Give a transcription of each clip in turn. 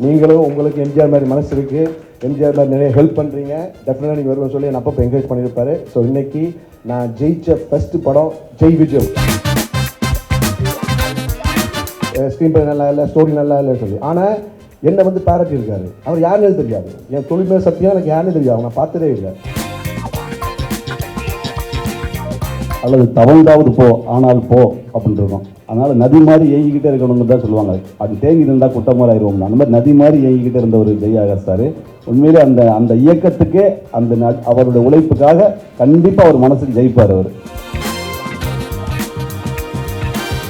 நீங்களும் உங்களுக்கு எம்ஜிஆர் மாதிரி மனசு இருக்குது, எம்ஜிஆர் மாதிரி நிறைய ஹெல்ப் பண்ணுறீங்க, டெஃபினட்டாக நீங்கள் வருவேன் சொல்லி நான் அப்பப்போ என்கரேஜ் பண்ணியிருப்பாரு. ஸோ இன்னைக்கு நான் ஜெயிச்ச ஃபஸ்ட்டு படம் ஜெய் விஜய். ஸ்க்ரீன் பிளே நல்லா இல்லை, ஸ்டோரி நல்லா இல்லைன்னு சொல்லி, ஆனால் என்னை வந்து பாராட்டி இருக்காரு. அவர் யாருன்னு தெரியாது, என் தொழில் மேல் சத்தியம் எனக்கு யாருன்னு தெரியாது, நான் பார்த்ததே இல்லை. அல்லது தவழ்ந்தாவது போ ஆனால் போ அப்படின்னு இருக்கும். அதனால் நதி மாதிரி ஏங்கிக்கிட்டே இருக்கணும்னு தான் சொல்லுவாங்க. அது தேங்கி இருந்தால் குட்டமாக ஆயிடுவோம். அந்த மாதிரி நதி மாதிரி ஏங்கிக்கிட்டே இருந்த ஒரு ஜெய் ஆகாஷ் சார் உண்மையிலே அந்த இயக்கத்துக்கே அவருடைய உழைப்புக்காக கண்டிப்பாக அவர் மனசுக்கு ஜெயிப்பார். அவர்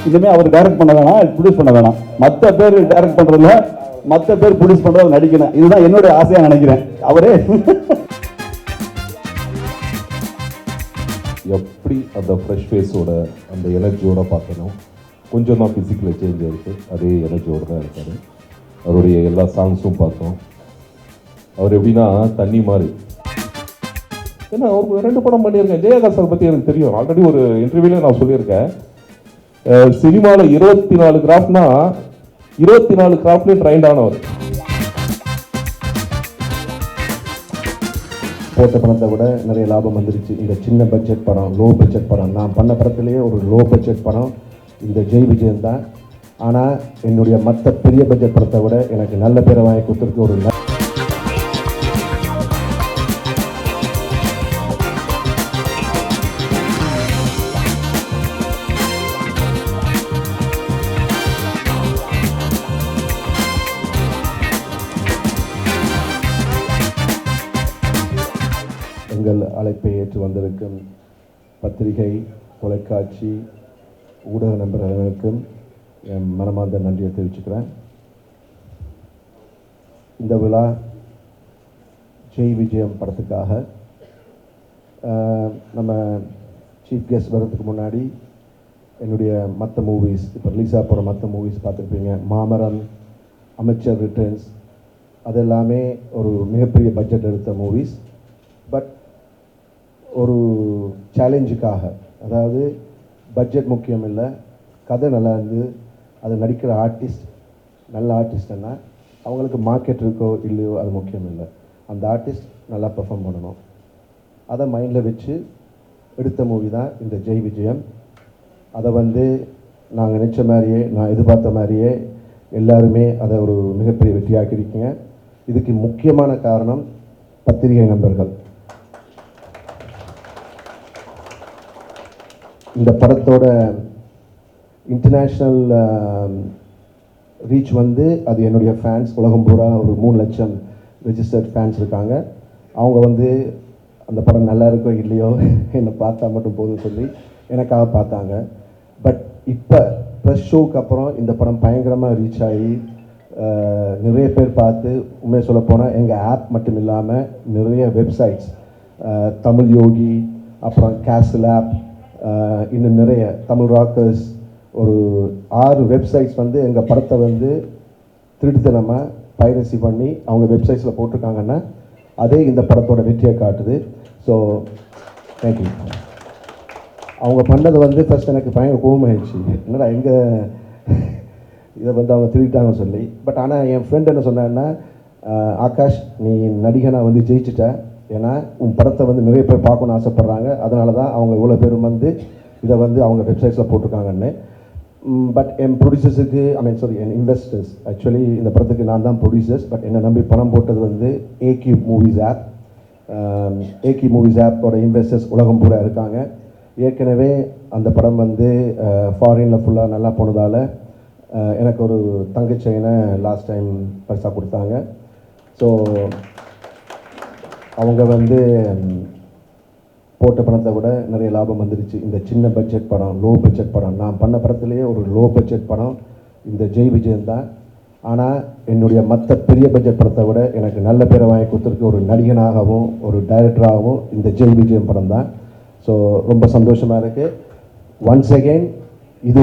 இனிமேல் அவர் டைரக்ட் பண்ண வேணாம், ப்ரொடியூஸ் பண்ண வேணாம். மற்ற பேர் டைரக்ட் பண்ணுறதுல மற்ற பேர் ப்ரொடியூஸ் பண்ணுறது நடிக்கணும். இதுதான் என்னுடைய ஆசையாக நினைக்கிறேன். அவரே எப்படி அந்த ஃப்ரெஷ் ஃபேஸோட அந்த எனர்ஜியோட பார்க்கணும். கொஞ்சம் தான் ஃபிசிக்கலில் சேஞ்ச் ஆகிருக்கு, அதே எனர்ஜியோடு தான் இருக்கார். அவருடைய எல்லா சாங்ஸும் பார்த்தோம். அவர் எப்படின்னா தண்ணி மாதிரி. ஏன்னா அவருக்கு 2 படம் பண்ணியிருக்கேன். ஜெயகாந்த் சார் பற்றி எனக்கு தெரியும். ஆல்ரெடி ஒரு இன்டர்வியூவில் நான் சொல்லியிருக்கேன். சினிமாவில் 24 கிராஃப்ட்னா 24 கிராஃப்ட்லேயும் ட்ரைண்ட் ஆனவர். போட்ட படத்தை விட நிறைய லாபம் வந்துருச்சு. இந்த சின்ன பட்ஜெட் படம், லோ பட்ஜெட் படம், நான் பண்ண படத்துலேயே ஒரு லோ பட்ஜெட் படம் இந்த ஜெய் விஜயன் தான். ஆனால் என்னுடைய மற்ற பெரிய பட்ஜெட் படத்தை விட எனக்கு நல்ல பேரை வாங்கி கொடுத்துருக்கு ஒரு எங்கள் அழைப்பை ஏற்று வந்திருக்கும் பத்திரிகை, தொலைக்காட்சி, ஊடக நண்பர்களுக்கும் என் மனமார்ந்த நன்றியை தெரிவிச்சுக்கிறேன். இந்த விழா ஜெய் விஜயம் படத்துக்காக நம்ம சீஃப் கெஸ்ட் வர்றதுக்கு முன்னாடி என்னுடைய மற்ற மூவிஸ், இப்போ ரிலீஸாக போகிற மற்ற மூவிஸ் பார்த்துருப்பீங்க. மாமரம், அமைச்சர் ரிட்டர்ன்ஸ், அது எல்லாமே ஒரு மிகப்பெரிய பட்ஜெட் எடுத்த மூவிஸ். பட் ஒரு சேலஞ்சுக்காக, அதாவது பட்ஜெட் முக்கியம் இல்லை, கதை நல்லா இருந்து அது நடிக்கிற ஆர்டிஸ்ட் நல்ல ஆர்டிஸ்ட்னா அவங்களுக்கு மார்க்கெட் இருக்கோ இல்லையோ அது முக்கியம் இல்லை, அந்த ஆர்டிஸ்ட் நல்லா பெர்ஃபார்ம் பண்ணணும். அதை மைண்டில் வச்சு எடுத்த மூவி தான் இந்த ஜெய் விஜயம். அதை நாங்கள் நினச்ச மாதிரியே, நான் எதிர்பார்த்த மாதிரியே எல்லாருமே அதை ஒரு மிகப்பெரிய வெற்றியாக்கியிருக்கீங்க. இதுக்கு முக்கியமான காரணம் பத்திரிகை நண்பர்கள். இந்த படத்தோட இன்டர்நேஷ்னல் ரீச் அது என்னுடைய ஃபேன்ஸ் உலகம் பூரா ஒரு 3 லட்சம் ரெஜிஸ்டர்ட் ஃபேன்ஸ் இருக்காங்க. அவங்க அந்த படம் நல்லா இருக்கோ இல்லையோ என்னை பார்த்தா மட்டும் போதும் சொல்லி எனக்காக பார்த்தாங்க. பட் இப்போ ப்ரெஸ் ஷோவுக்கு அப்புறம் இந்த படம் பயங்கரமாக ரீச் ஆகி நிறைய பேர் பார்த்து, உண்மையை சொல்லப்போனால் எங்கள் ஆப் மட்டும் இல்லாமல் நிறைய வெப்சைட்ஸ், தமிழ் யோகி, அப்புறம் கேஸ்ல் ஆப், இன்னும் நிறைய தமிழ் ராக்கர்ஸ், ஒரு 6 வெப்சைட்ஸ் எங்கள் படத்தை திருட்டுத்தனமாக பைரசி பண்ணி அவங்க வெப்சைட்ஸில் போட்டிருக்காங்கன்னா அதே இந்த படத்தோட வெற்றியை காட்டுது. So thank you. அவங்க பண்ணது ஃபஸ்ட் எனக்கு பயங்கர கோபமாயிடுச்சு, என்னடா எங்கே இதை அவங்க திருட்டாங்கன்னு சொல்லி. பட் ஆனால் என் ஃப்ரெண்ட் என்ன சொன்னான்னா, ஆகாஷ் நீ நடிகனாக ஜெயிச்சிட்ட, ஏன்னா உன் படத்தை நிறைய பேர் பார்க்கணுன்னு ஆசைப்பட்றாங்க, அதனால தான் அவங்க இவ்வளோ பேரும் இதை அவங்க வெப்சைட்ஸில் போட்டிருக்காங்கன்னு. பட் என் ப்ரொடியூசர்ஸுக்கு என் இன்வெஸ்டர்ஸ், ஆக்சுவலி இந்த படத்துக்கு நான் தான் ப்ரொடியூசர்ஸ், பட் என்னை நம்பி பணம் போட்டது AQ movies app. AQ movies ஆப்போட இன்வெஸ்டர்ஸ் உலகம் பூரா இருக்காங்க. ஏற்கனவே அந்த படம் ஃபாரினில் ஃபுல்லாக நல்லா போனதால் எனக்கு ஒரு தங்க செயினை லாஸ்ட் டைம் பரிசாக கொடுத்தாங்க. ஸோ அவங்க போட்ட பணத்தை விட நிறைய லாபம் வந்துருச்சு. இந்த சின்ன பட்ஜெட் படம், லோ பட்ஜெட் படம், நான் பண்ண படத்துலேயே ஒரு லோ பட்ஜெட் படம் இந்த ஜெய் விஜயன் தான். ஆனால் என்னுடைய மற்ற பெரிய பட்ஜெட் படத்தை விட எனக்கு நல்ல பேரை வாங்கி கொடுத்துருக்கு ஒரு நடிகனாகவும் ஒரு டைரக்டராகவும் இந்த ஜெய் விஜயன் படம் தான். ஸோ ரொம்ப சந்தோஷமாக இருக்குது. ஒன்ஸ் அகெயின் இது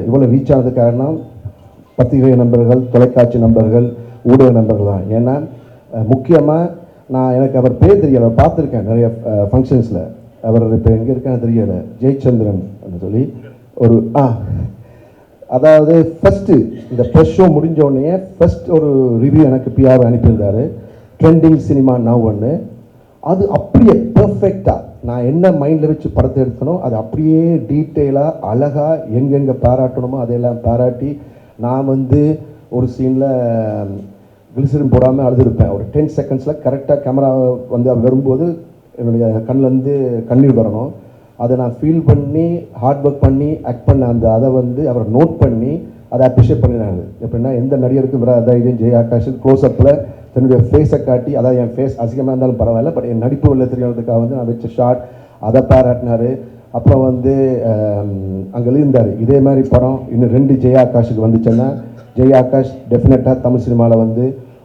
இவ்வளோ ரீச் ஆனது காரணம் பத்திரிகை நண்பர்கள், தொலைக்காட்சி நண்பர்கள், ஊடக நண்பர்கள் தான். ஏன்னா முக்கியமாக எனக்கு அவர் பேர் தெரியலை, அவர் பார்த்துருக்கேன் நிறைய ஃபங்க்ஷன்ஸில். அவர் இப்போ எங்கே இருக்கான்னு தெரியலை, ஜெயச்சந்திரன் சொல்லி ஒரு அதாவது ஃபஸ்ட்டு இந்த ப்ரெஸ் ஷோ முடிஞ்ச உடனே ஃபஸ்ட் ஒரு ரிவ்யூ எனக்கு பிஆர் அனுப்பியிருந்தார், ட்ரெண்டிங் சினிமா நவ் ஒன்று. அது அப்படியே பர்ஃபெக்டாக நான் என்ன மைண்டில் வச்சு படத்தை எடுத்தனோ அது அப்படியே டீட்டெயிலாக அழகாக எங்கெங்கே பாராட்டணுமோ அதையெல்லாம் பாராட்டி, நான் வந்து ஒரு சீனில் கிளிசரின் போடாமல் அழுதுருப்பேன். ஒரு 10 செகண்ட்ஸில் கரெக்டாக கேமரா வந்து வரும்போது என்னுடைய கண்ணிலேருந்து கண்ணீர் வரணும். அதை நான் ஃபீல் பண்ணி ஹார்ட் ஒர்க் பண்ணி ஆக்ட் பண்ண அந்த அதை வந்து அவர் நோட் பண்ணி அதை அப்ரிஷியேட் பண்ணினாரு. எப்படின்னா எந்த நடிகருக்கும் வராத இதே ஜெய் ஆகாஷ் க்ளோஸ்அப்பில் தன்னுடைய ஃபேஸை காட்டி, அதாவது என் ஃபேஸ் அசிங்கமாக இருந்தாலும் பரவாயில்ல, பட் என் நடிப்பு வெளில தெரியறதுக்காக வந்து நான் வச்ச ஷார்ட் அதை பாராட்டினார். அப்புறம் வந்து அங்கே இருந்தார், இதே மாதிரி படம் இன்னும் 2 ஜெய் ஆகாஷுக்கு வந்துச்சுன்னா ஜெய் ஆகாஷ் டெஃபினட்டாக தமிழ் சினிமாவில் வந்து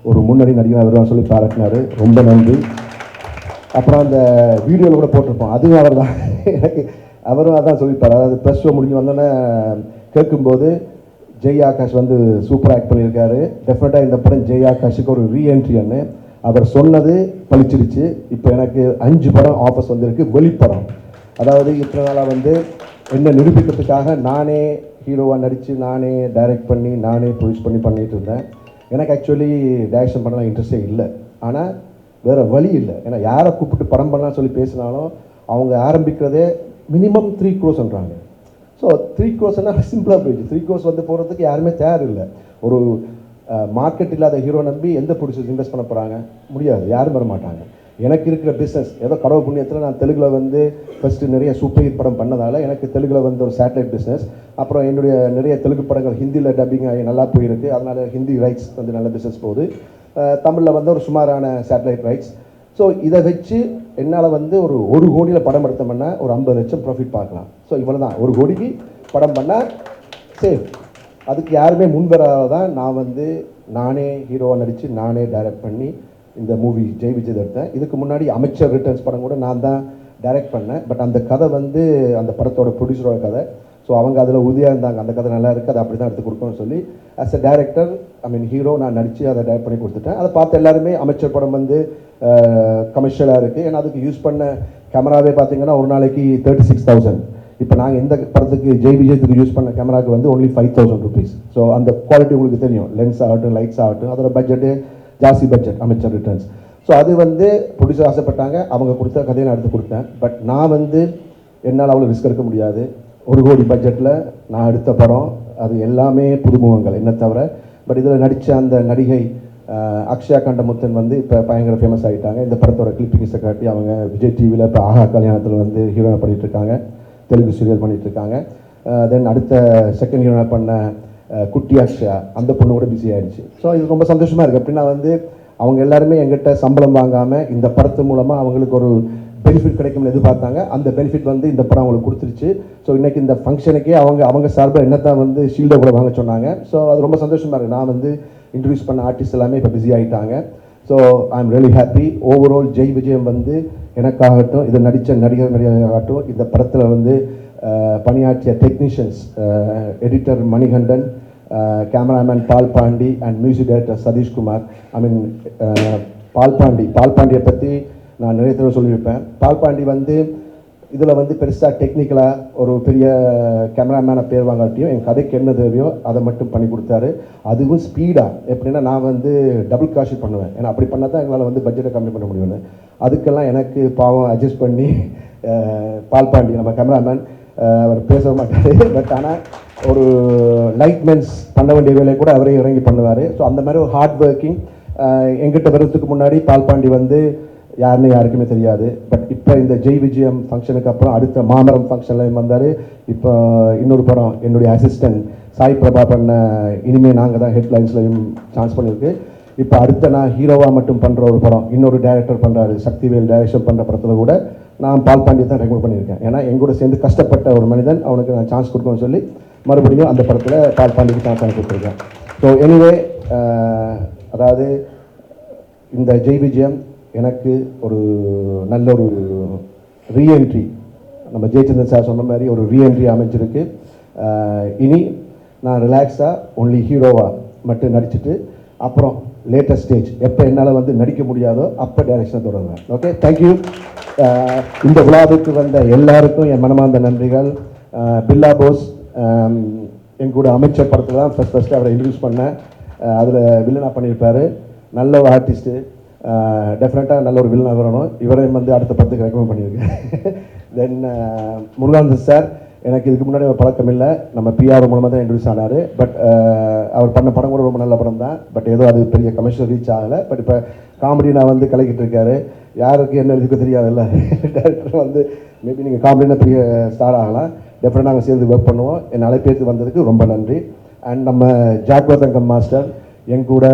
ஒரு முன்னணி நடிகராக வருவான்னு சொல்லி பாராட்டினார். ரொம்ப நன்றி. அப்புறம் அந்த வீடியோவில் கூட போட்டிருப்போம், அதுவும் அவர் தான் எனக்கு அவரும் அதான் சொல்லியிருப்பார். அதாவது ப்ரெஸ் ஷோ முடிஞ்சு வந்தோன்னே கேட்கும்போது ஜெய் ஆகாஷ் வந்து சூப்பராக ஆக்ட் பண்ணியிருக்காரு, டெஃபினட்டாக இந்த படம் ஜெய் ஆகாஷுக்கு ஒரு ரீஎன்ட்ரின்னு அவர் சொன்னது பழிச்சிருச்சு. இப்போ எனக்கு 5 படம் ஆஃபர்ஸ் வந்திருக்கு, வெளிப்படம். அதாவது இத்தனை நாளாக வந்து என்ன நிரூபிக்கிறதுக்காக நானே ஹீரோவாக நடித்து நானே டைரக்ட் பண்ணி நானே ப்ரொடியூஸ் பண்ணி பண்ணிகிட்டு இருந்தேன். எனக்கு ஆக்சுவலி டைரக்ஷன் பண்ணலாம் இன்ட்ரெஸ்டே இல்லை, ஆனால் வேறு வழி இல்லை. ஏன்னா யாரை கூப்பிட்டு படம் பண்ணலாம்னு சொல்லி பேசினாலும் அவங்க ஆரம்பிக்கிறதே மினிமம் 3 crores. ஸோ 3 crores சிம்பிளாக போயிடுச்சு. 3 crores வந்து போகிறதுக்கு யாருமே தயார் இல்லை. ஒரு மார்க்கெட் இல்லாத ஹீரோ நம்பி எந்த ப்ரொடியூசர்ஸ் இன்வெஸ்ட் பண்ண போகிறாங்க? முடியாது, யாரும் வர மாட்டாங்க. எனக்கு இருக்கிற பிஸ்னஸ் ஏதோ கடவுள் புண்ணியத்தில் நான் தெலுங்கில் வந்து ஃபஸ்ட்டு நிறைய சூப்பர் ஹிட் படம் பண்ணதால் எனக்கு தெலுங்கில் வந்து ஒரு சேட்டலைட் பிஸ்னஸ், அப்புறம் என்னுடைய நிறைய தெலுங்கு படங்கள் ஹிந்தியில் டப்பிங் ஆகி நல்லா போயிருக்கு, அதனால் ஹிந்தி ரைட்ஸ் வந்து நல்ல பிஸ்னஸ் போகுது. தமிழில் வந்து ஒரு சுமாரான சேட்டலைட் ரைட்ஸ். ஸோ இதை வச்சு என்னால் வந்து ஒரு 1 கோடியில் படம் எடுத்தோம்னா ஒரு 50 லட்சம் ப்ராஃபிட் பார்க்கலாம். ஸோ இவ்வளோ தான், 1 கோடிக்கு படம் பண்ணால் சேஃப். அதுக்கு யாருமே முன்வராதான் நான் வந்து நானே ஹீரோவாக நடித்து நானே டைரக்ட் பண்ணி இந்த மூவி ஜெய் விஜய் எடுத்தேன். இதுக்கு முன்னாடி அமைச்சர் ரிட்டர்ன்ஸ் படம் கூட நான் தான் டைரக்ட் பண்ணேன். பட் அந்த கதை வந்து அந்த படத்தோட ப்ரொடியூசரோட கதை. ஸோ அவங்க அதில் உறுதியாக இருந்தாங்க, அந்த கதை நல்லா இருக்குது, அதை அப்படி தான் எடுத்து கொடுக்கணும்னு சொல்லி ஆஸ் அ டேரக்டர் ஹீரோ நான் நடித்து அதை டைரக்ட் பண்ணி கொடுத்துட்டேன். அதை பார்த்து எல்லாருமே அமைச்சர் படம் வந்து கமர்ஷியலாக இருக்குது. ஏன்னா அதுக்கு யூஸ் பண்ண கேமராவே பார்த்தீங்கன்னா ஒரு நாளைக்கு 36,000. இப்போ நாங்கள் இந்த படத்துக்கு ஜெய் விஜயத்துக்கு யூஸ் பண்ண கேமராவுக்கு வந்து only 5,000 rupees. ஸோ அந்த குவாலிட்டி உங்களுக்கு தெரியும், லென்ஸ் ஆகட்டும் லைட்ஸ் ஆகட்டும், அதோட பட்ஜெட்டு ஜாஸ்தி பட்ஜெட் அமைச்சர் ரிட்டர்ன்ஸ். ஸோ அது வந்து ப்ரொடியூசர் ஆசைப்பட்டாங்க, அவங்க கொடுத்த கதையை நான் எடுத்து கொடுத்தேன். பட் நான் வந்து என்னால் அவ்வளோ ரிஸ்க் எடுக்க முடியாது. 1 கோடி பட்ஜெட்டில் நான் எடுத்த படம் அது எல்லாமே புதுமுகங்கள் என்ன தவிர. பட் இதில் நடித்த அந்த நடிகை அக்ஷயா கண்டமுத்தன் வந்து இப்போ பயங்கர ஃபேமஸ் ஆகிட்டாங்க. இந்த படத்தோட கிளிப்பிங்ஸை காட்டி அவங்க விஜய் டிவியில் இப்போ ஆஹா கல்யாணத்தில் வந்து ஹீரோனை பண்ணிகிட்ருக்காங்க, தெலுங்கு சீரியல் பண்ணிகிட்ருக்காங்க. தென் அடுத்த செகண்ட் ஹீரோனை பண்ண குட்டி அக்ஷயா, அந்த பொண்ணு கூட பிஸி ஆகிடுச்சு. ஸோ இது ரொம்ப சந்தோஷமாக இருக்குது. அப்படின்னா வந்து அவங்க எல்லாருமே எங்கிட்ட சம்பளம் வாங்காமல் இந்த படத்து மூலமாக அவங்களுக்கு ஒரு பெனிஃபிட் கிடைக்கும்னு எதிர்பார்த்தாங்க. அந்த பெனிஃபிட் வந்து இந்த படம் அவங்களுக்கு கொடுத்துருச்சு. ஸோ இன்றைக்கி இந்த ஃபங்க்ஷனுக்கே அவங்க சார்பாக என்னத்தான் வந்து ஷீல்டை கூட வாங்க சொன்னாங்க. ஸோ அது ரொம்ப சந்தோஷமாக இருக்குது. நான் வந்து இன்ட்ரடியூஸ் பண்ண ஆர்டிஸ்ட் எல்லாமே இப்போ பிஸி ஆகிட்டாங்க. So I am really happy. Overall Jai விஜயம் வந்து எனக்காகட்டும், இதை நடித்த நடிகராகட்டும், இந்த படத்தில் வந்து பணியாற்றிய technicians, editor Manikandan, cameraman Pal Pandi and music director Sathishkumar. பால்பாண்டியை பற்றி நான் நிறைய தடவை சொல்லியிருப்பேன். பால்பாண்டி வந்து இதில் வந்து பெருசாக டெக்னிக்கலாக ஒரு பெரிய கேமராமேனை பேர் வாங்காட்டியும் என் கதைக்கு என்ன தேவையோ அதை மட்டும் பண்ணி கொடுத்தாரு. அதுவும் ஸ்பீடாக. எப்படின்னா நான் வந்து டபுள் காஷி பண்ணுவேன், ஏன்னா அப்படி பண்ணால் தான் எங்களால் வந்து பட்ஜெட்டை கம்மி பண்ண முடியும்னு. அதுக்கெல்லாம் எனக்கு பாவம் அட்ஜஸ்ட் பண்ணி பால்பாண்டி நம்ம கேமராமேன் அவர் பேச மாட்டார். பட் ஆனால் ஒரு லைட்மென்ஸ் பண்ண வேண்டிய வேலையை கூட அவரே இறங்கி பண்ணுவார். ஸோ அந்த மாதிரி ஒரு ஹார்ட் ஒர்க்கிங். எங்கிட்ட வர்றதுக்கு முன்னாடி பால்பாண்டி வந்து யாருன்னு யாருக்குமே தெரியாது. பட் இப்போ இந்த ஜெய் விஜயம் ஃபங்க்ஷனுக்கு அப்புறம் அடுத்த மாமரம் ஃபங்க்ஷன்லையும் வந்தார். இப்போ இன்னொரு படம் என்னுடைய அசிஸ்டன்ட் சாய் பிரபா பண்ண இனிமேல் நாங்கள் தான் ஹெட்லைன்ஸ்லையும் சான்ஸ் பண்ணியிருக்கு. இப்போ அடுத்த நான் ஹீரோவாக மட்டும் பண்ணுற ஒரு படம் இன்னொரு டைரக்டர் பண்ணுறாரு, சக்திவேல் டைரக்ஷன் பண்ணுற படத்தில் கூட நான் பால்பாண்டியை தான் ரெக்கமெண்ட் பண்ணியிருக்கேன். ஏன்னா எங்கூட சேர்ந்து கஷ்டப்பட்ட ஒரு மனிதன், அவனுக்கு நான் சான்ஸ் கொடுக்கணும்னு சொல்லி மறுபடியும் அந்த படத்தில் பால்பாண்டிக்கு சான்ஸ் வாங்கி கொடுத்துருக்கேன். ஸோ எனிவே அதாவது இந்த ஜெய் விஜயம் எனக்கு ஒரு நல்ல ஒரு ரீஎன்ட்ரி, நம்ம ஜெயச்சந்திரன் சார் சொன்ன மாதிரி ஒரு ரீஎன்ட்ரி அமைஞ்சிருக்கு. இனி நான் ரிலாக்ஸாக ஒன்லி ஹீரோவாக மட்டும் நடிச்சுட்டு அப்புறம் லேட்டஸ்ட் ஸ்டேஜ் எப்போ என்னால் வந்து நடிக்க முடியாதோ அப்போ டைரக்ஷனை தொடருவேன். Okay, thank you. இந்த விழாவுக்கு வந்த எல்லாருக்கும் என் மனமார்ந்த நன்றிகள். பில்லா போஸ், என் கூட அமைச்சர் படத்தில் தான் ஃபஸ்ட்டு அவரை இன்ட்ரடியூஸ் பண்ணேன். அதில் வில்லனாக பண்ணியிருப்பார். நல்ல ஒரு ஆர்டிஸ்ட்டு, டெஃபினட்டாக நல்ல ஒரு வில்லனாக வரணும். இவரையும் வந்து அடுத்த படத்துக்கு ரெக்கமெண்ட் பண்ணியிருக்கேன். தென் முருகானந்தன் சார், எனக்கு இதுக்கு முன்னாடி ஒரு பழக்கம் இல்லை, நம்ம பிஆர் மூலமாக தான் இன்ட்ரடியூஸ் ஆனார். பட் அவர் பண்ண படம் கூட ரொம்ப நல்ல படம் தான். பட் ஏதோ அது பெரிய கமர்ஷியல் ரீச் ஆகலை. பட் இப்போ காமெடி நான் வந்து கலக்கிட்டு இருக்காரு. யாருக்கு என்ன எழுதிக்க தெரியாதுல்ல, டேரக்டர் வந்து மேபி நீங்கள் காமெடினா பெரிய ஸ்டார் ஆகலாம். டெஃபினட்டாக நாங்கள் சேர்ந்து ஒர்க் பண்ணுவோம். என் அழைப்பேற்று வந்ததுக்கு ரொம்ப நன்றி. அண்ட் நம்ம ஜாக்வர்தங்கம் மாஸ்டர் என் கூட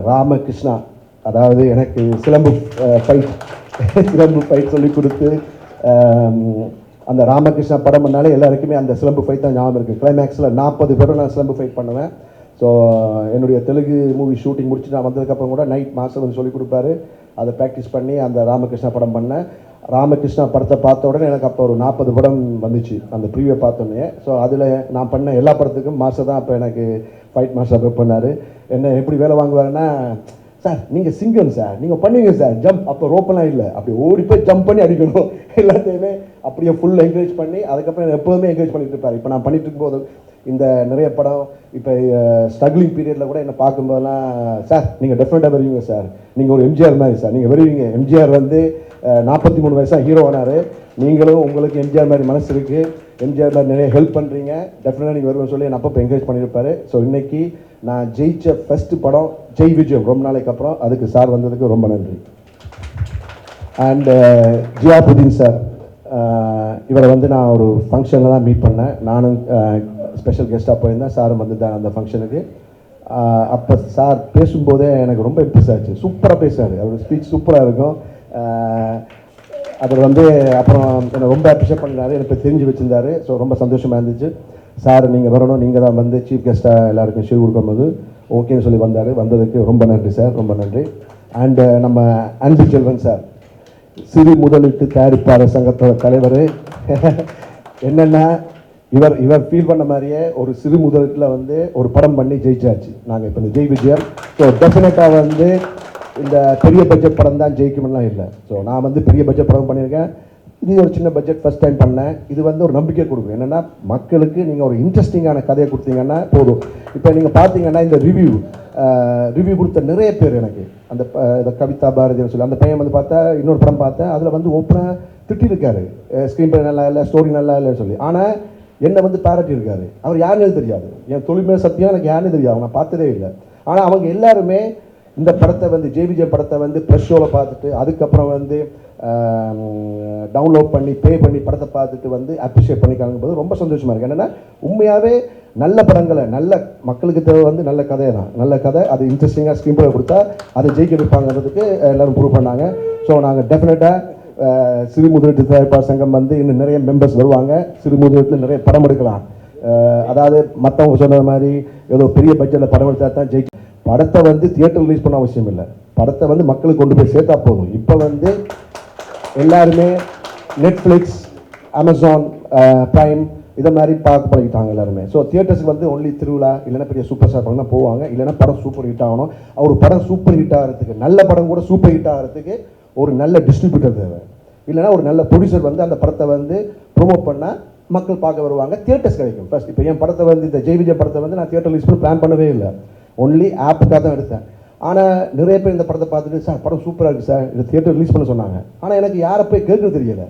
ராமகிருஷ்ணா, அதாவது எனக்கு சிலம்பு ஃபைட் சொல்லி கொடுத்து, அந்த ராமகிருஷ்ணா படம் பண்ணாலே எல்லாருக்குமே அந்த சிலம்பு ஃபைட் தான் ஞாபகம் இருக்குது. கிளைமேக்ஸில் 40 பேரும் நான் சிலம்பு ஃபைட் பண்ணுவேன். ஸோ என்னுடைய தெலுங்கு மூவி ஷூட்டிங் முடிச்சு நான் வந்ததுக்கப்புறம் கூட நைட் மாஸ்டர் வந்து சொல்லிக் கொடுப்பாரு. அதை ப்ராக்டிஸ் பண்ணி அந்த ராமகிருஷ்ணா படம் பண்ணேன். ராமகிருஷ்ணா படத்தை பார்த்த உடனே எனக்கு அப்போ ஒரு 40 படம் வந்துச்சு அந்த ப்ரீவியை பார்த்தோன்னே. ஸோ அதில் நான் பண்ண எல்லா படத்துக்கும் மாஸ்டர் தான் அப்போ எனக்கு ஃபைட் மாஸ்டர் ப்ரிப் பண்ணார். என்ன எப்படி வேலை வாங்குவாருன்னா, சார் நீங்கள் சிங்கம் சார், நீங்கள் பண்ணுவீங்க சார் ஜம்ப், அப்போ ரோப்பெல்லாம் இல்லை, அப்படி ஓடி போய் ஜம்ப் பண்ணி அடிக்கணும், எல்லாத்தையுமே அப்படியே ஃபுல் என்கரேஜ் பண்ணி அதுக்கப்புறம் எப்போதுமே என்கரேஜ் பண்ணிட்டு இருப்பார். இப்போ நான் பண்ணிட்டு இருக்கும்போது இந்த நிறைய படம் இப்போ ஸ்ட்ரகிளிங் பீரியடில் கூட என்னை பார்க்கும்போதெல்லாம், சார் நீங்கள் டெஃபினட்டாக வருவீங்க சார், நீங்கள் ஒரு எம்ஜிஆர் மாதிரி சார், நீங்கள் வருவீங்க. எம்ஜிஆர் வந்து 43 வயசாக ஹீரோ ஆனார், நீங்களும் உங்களுக்கு எம்ஜிஆர் மாதிரி மனசு இருக்குது, எம்ஜிஆர் மாதிரி நிறைய ஹெல்ப் பண்ணுறீங்க, டெஃபினட்டாக நீங்கள் வருவேன்னு சொல்லி என்னை அப்போ என்கரேஜ் பண்ணியிருப்பார். ஸோ இன்றைக்கி நான் ஜெயிச்ச ஃபஸ்ட்டு படம் ஜெய் விஜயம், ரொம்ப நாளைக்கு அப்புறம். அதுக்கு சார் வந்ததுக்கு ரொம்ப நன்றி. அண்டு ஜியாபுதீன் சார், இவரை வந்து நான் ஒரு ஃபங்க்ஷனில் தான் மீட் பண்ணேன். நானும் ஸ்பெஷல் கெஸ்ட்டாக போயிருந்தேன், சாரும் வந்து தான் அந்த ஃபங்க்ஷனுக்கு. அப்போ சார் பேசும்போதே எனக்கு ரொம்ப இம்ப்ரெஸ் ஆச்சு. சூப்பராக பேசுவார், அவர் ஸ்பீச் சூப்பராக இருக்கும். அவர் வந்து அப்புறம் என்னை ரொம்ப அப்ரிஷியேட் பண்ணார், எனக்கு தெரிஞ்சு வச்சுருந்தாரு. ஸோ ரொம்ப சந்தோஷமாக இருந்துச்சு. சார் நீங்கள் வரணும், நீங்கள் தான் வந்து சீஃப் கெஸ்ட்டாக எல்லாருக்கும் ஷோ கொடுக்கும்போது ஓகேன்னு சொல்லி வந்தார். வந்ததுக்கு ரொம்ப நன்றி சார், ரொம்ப நன்றி. அண்டு நம்ம அன்பு செல்வன் சார், சிறு முதலீட்டு தயாரிப்பாளர் சங்கத்தோட தலைவர். என்னென்னா இவர் ஃபீல் பண்ண மாதிரியே ஒரு சிறு முதலீட்டில் வந்து ஒரு படம் பண்ணி ஜெயிச்சாச்சு நாங்கள் இப்போ இந்த ஜெய் விஜயம். ஸோ டெஃபினட்டாக வந்து இந்த பெரிய பட்ஜெட் படம் தான் ஜெயிக்குமெல்லாம் இல்லை. ஸோ நான் வந்து பெரிய பட்ஜெட் படம் பண்ணியிருக்கேன், இது ஒரு சின்ன பட்ஜெட் ஃபஸ்ட் டைம் பண்ணேன். இது வந்து ஒரு நம்பிக்கை கொடுக்கும். என்னென்னா மக்களுக்கு நீங்கள் ஒரு இன்ட்ரெஸ்டிங்கான கதையை கொடுத்தீங்கன்னா போதும். இப்போ நீங்கள் பார்த்தீங்கன்னா இந்த ரிவ்யூ கொடுத்த நிறைய பேர் எனக்கு அந்த கவிதா பாரதின்னு சொல்லி அந்த பையன் வந்து பார்த்தா இன்னொரு படம் பார்த்தேன், அதில் வந்து ஓப்பனாக திட்டிருக்காரு, ஸ்க்ரீன் பிளே நல்லா இல்லை, ஸ்டோரி நல்லா இல்லைன்னு சொல்லி. ஆனால் என்னை வந்து பாராட்டி இருக்காரு. அவர் யாருன்னு தெரியாது, என் தொழில்மே சத்தியம் எனக்கு யாருன்னு தெரியாது, நான் பார்த்ததே இல்லை. ஆனால் அவங்க எல்லாருமே இந்த படத்தை வந்து ஜெய் விஜய் படத்தை வந்து ப்ரெஷ் ஷோவில் பார்த்துட்டு அதுக்கப்புறம் வந்து டவுன்லோட் பண்ணி பே பண்ணி படத்தை பார்த்துட்டு வந்து அப்ரிஷியேட் பண்ணிக்காங்க போது ரொம்ப சந்தோஷமாக இருக்குது. என்னென்னா உண்மையாகவே நல்ல படங்களை நல்ல மக்களுக்கு தேவை வந்து நல்ல கதையை தான், நல்ல கதை, அது இன்ட்ரெஸ்டிங்காக ஸ்க்ரீன் பிளே கொடுத்தா அதை ஜெயிக்க வைப்பாங்கிறதுக்கு எல்லோரும் ப்ரூவ் பண்ணாங்க. ஸோ நாங்கள் டெஃபினட்டாக சிறு முதலீட்டு தயாரிப்பாளர் சங்கம் வந்து இன்னும் நிறைய மெம்பர்ஸ் வருவாங்க, சிறு முதலீட்டில் நிறைய படம் எடுக்கலாம். அதாவது மற்றவங்க சொன்ன மாதிரி ஏதோ பெரிய பட்ஜெட்டில் படம் எடுத்தால் தான் ஜெயிக்க. படத்தை வந்து தியேட்டர் ரிலீஸ் பண்ண அவசியம் இல்லை, படத்தை வந்து மக்களுக்கு கொண்டு போய் சேர்த்தா போதும். இப்போ வந்து எல்லாருமே நெட்ஃப்ளிக்ஸ், அமேசான் ப்ரைம் இதை மாதிரி பார்க்க பழகிட்டாங்க எல்லாருமே. ஸோ தியேட்டர்ஸுக்கு வந்து ஒன்லி திருவிழா இல்லைன்னா பெரிய சூப்பர் ஸ்டார் படம் தான் போவாங்க, இல்லைன்னா படம் சூப்பர் ஹிட் ஆகணும். ஒரு படம் சூப்பர் ஹிட் ஆகிறதுக்கு, நல்ல படம் கூட சூப்பர் ஹிட் ஆகிறதுக்கு ஒரு நல்ல டிஸ்ட்ரிபியூட்டர் தேவை, இல்லைனா ஒரு நல்ல ப்ரொடியூசர் வந்து அந்த படத்தை வந்து ப்ரொமோட் பண்ணால் மக்கள் பார்க்க வருவாங்க, தியேட்டர்ஸ் கிடைக்கும். ஃபர்ஸ்ட் இப்போ என் படத்தை வந்து இந்த ஜெய் விஜய் படத்தை வந்து நான் தியேட்டர் ரிலீஸ் பண்ணி பிளான் பண்ணவே இல்லை, ஒன்லி ஆப்புக்காக தான் எடுத்தேன். ஆனால் நிறைய பேர் இந்த படத்தை பார்த்துட்டு சார் படம் சூப்பராக இருக்குது சார், இதை தியேட்டர் ரிலீஸ் பண்ண சொன்னாங்க. ஆனால் எனக்கு யாரை போய் கேட்கறது தெரியலை,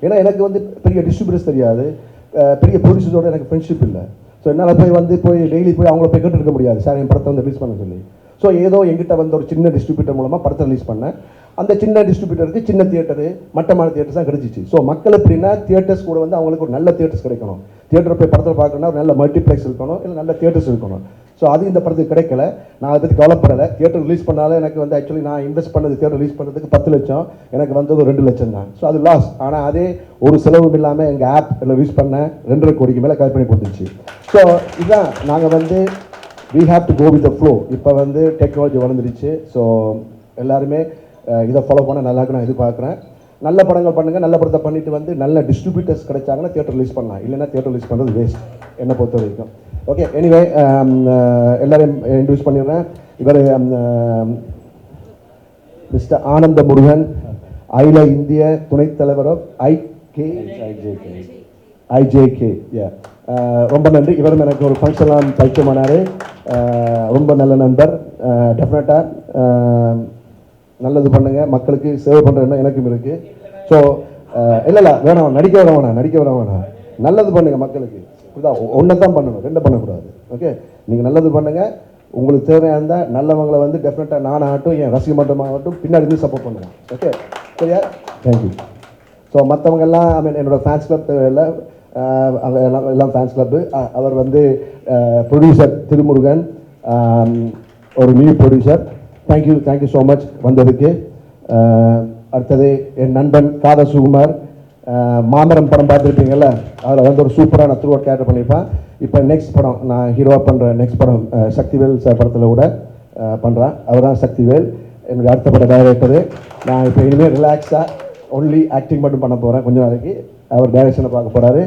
ஏன்னா எனக்கு வந்து பெரிய டிஸ்ட்ரிபியூட்டர்ஸ் தெரியாது, பெரிய ப்ரொடியூசரோட எனக்கு ஃப்ரெண்ட்ஷிப் இல்லை. ஸோ என்னால் போய் டெய்லி போய் அவங்கள போய் கேட்டுருக்க முடியாது சார் என் படத்தை வந்து ரிலீஸ் பண்ண சொல்லி. ஸோ ஏதோ எங்கிட்ட வந்து ஒரு சின்ன டிஸ்ட்ரிபியூட்டர் மூலமாக படத்தை ரிலீஸ் பண்ணேன். அந்த சின்ன டிஸ்ட்ரிபியூட்டருக்கு சின்ன தியேட்டரு மட்டமான தியேட்டர்ஸ் தான் கிடைச்சிச்சு. ஸோ மக்கள் எப்படின்னா தியேட்டர்ஸ் கூட வந்து அவங்களுக்கு ஒரு நல்ல தியேட்டர்ஸ் கிடைக்கணும், தியேட்டர் போய் படத்தில் பார்க்கணும்னா ஒரு நல்ல மல்டிப்ளெக்ஸ் இருக்கணும், இல்லை நல்ல தியேட்டர்ஸ் இருக்கணும். ஸோ அது இந்த படத்துக்கு கிடைக்கல, நான் அதை பற்றி கவலைப்படலை. தியேட்டர் ரிலீஸ் பண்ணாலும் எனக்கு வந்து ஆக்சுவலி நான் இன்வெஸ்ட் பண்ணது தியேட்டர் ரிலீஸ் பண்ணுறதுக்கு 10 லட்சம், எனக்கு வந்தது 2 லட்சம் தான். ஸோ அது லாஸ். ஆனால் அதே ஒரு செலவும் இல்லாமல் எங்கள் ஆப் ரிலீஸ் பண்ண 2.5 கோடிக்கு மேலே கலெக்ட் பண்ணி கொடுத்துச்சு. ஸோ இதுதான் நாங்கள் வந்து we have to go with the flow. இப்போ வந்து டெக்னாலஜி வளர்ந்துருச்சு. ஸோ எல்லாருமே இதை ஃபாலோ பண்ண நல்லா இருக்கு நான் எதிர்பார்க்குறேன். நல்ல படங்கள் பண்ணுங்கள், நல்ல படத்தை பண்ணிட்டு வந்து நல்ல டிஸ்ட்ரிபியூட்டர்ஸ் கிடைச்சாங்கன்னா தியேட்டர் ரிலீஸ் பண்ணலாம், இல்லைன்னா தியேட்டர் ரிலீஸ் பண்ணுறது வேஸ்ட் என்னை பொறுத்த வரைக்கும். ஓகே, எனிவே எல்லாரையும் இன்ட்ரடியூஸ் பண்ணிடுறேன். இவர் மிஸ்டர் ஆனந்த முருகன், அகில இந்திய துணைத் தலைவர் ஆஃப் ஐஜேகே. ரொம்ப நன்றி. இவரும் எனக்கு ஒரு ஃபங்க்ஷன்லாம் பைத்தியமானார். ரொம்ப நல்ல நண்பர். டெஃபினட்டாக நல்லது பண்ணுங்கள், மக்களுக்கு சேவை பண்ணுற எண்ணம் எனக்கும் இருக்குது. ஸோ இல்லை வேணாம், நடிக்க வேணாம், நல்லது பண்ணுங்கள் மக்களுக்கு. இதுதான் ஒன்றை தான் பண்ணணும், ரெண்டை பண்ணக்கூடாது. ஓகே, நீங்கள் நல்லது பண்ணுங்கள். உங்களுக்கு தேவையான நல்லவங்களை வந்து டெஃபினட்டாக நானாகட்டும், என் ரசிக மன்றமாகட்டும் பின்னாடி இருந்து சப்போர்ட் பண்ணுவேன். ஓகே, சரியா? தேங்க்யூ. ஸோ மற்றவங்கெல்லாம் என்னோடய ஃபேன்ஸ் கிளப் தேவையில்லை, எல்லாம் ஃபேன்ஸ் கிளப்பு. அவர் வந்து ப்ரொடியூசர் திருமுருகன், ஒரு new producer. Thank you so much வந்ததுக்கு. அடுத்தது என் நண்பன் காதர் சுகுமார். மாமரம் படம் பார்த்துருப்பீங்கள்ல, அதில் வந்து ஒரு சூப்பரான த்ரூ அவுட் கேரக்டர் பண்ணியிருப்பான். இப்போ நெக்ஸ்ட் படம் நான் ஹீரோவாக பண்ணுற நெக்ஸ்ட் படம் சக்திவேல் சார் படத்தில் கூட பண்ணுறான். அவர் தான் சக்திவேல், என்னுடைய அடுத்த பட டைரக்டரு. நான் இப்போ இனிமேல் ரிலாக்ஸாக ஒன்லி ஆக்டிங் மட்டும் பண்ண போகிறேன் கொஞ்ச நாளைக்கு. அவர் டைரக்ஷனை பார்க்க போகிறாரு.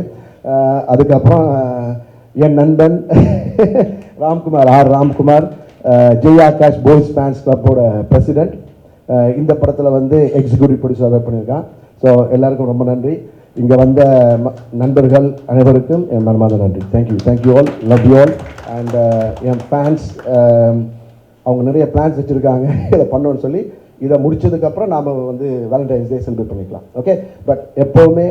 அதுக்கப்புறம் என் நண்பன் ராம்குமார், ஜெய் ஆகாஷ் பாய்ஸ் ஃபேன்ஸ் கிளப்போட பிரசிடெண்ட். இந்த படத்தில் வந்து எக்ஸிக்யூட்டிவ் ப்ரொடியூசராக பண்ணியிருக்கான். ஸோ எல்லாருக்கும் ரொம்ப நன்றி. இங்கே வந்த நண்பர்கள் அனைவருக்கும் என் மனமார்ந்த நன்றி. Thank you all, love you all. And N fans அவங்க நிறைய பிளான்ஸ் வச்சுருக்காங்க இதை பண்ணணும்னு சொல்லி. இதை முடிச்சதுக்கப்புறம் நாம் வந்து வேலண்டைன்ஸ் டே செலிப்ரேட் பண்ணிக்கலாம். ஓகே, பட் எப்போவுமே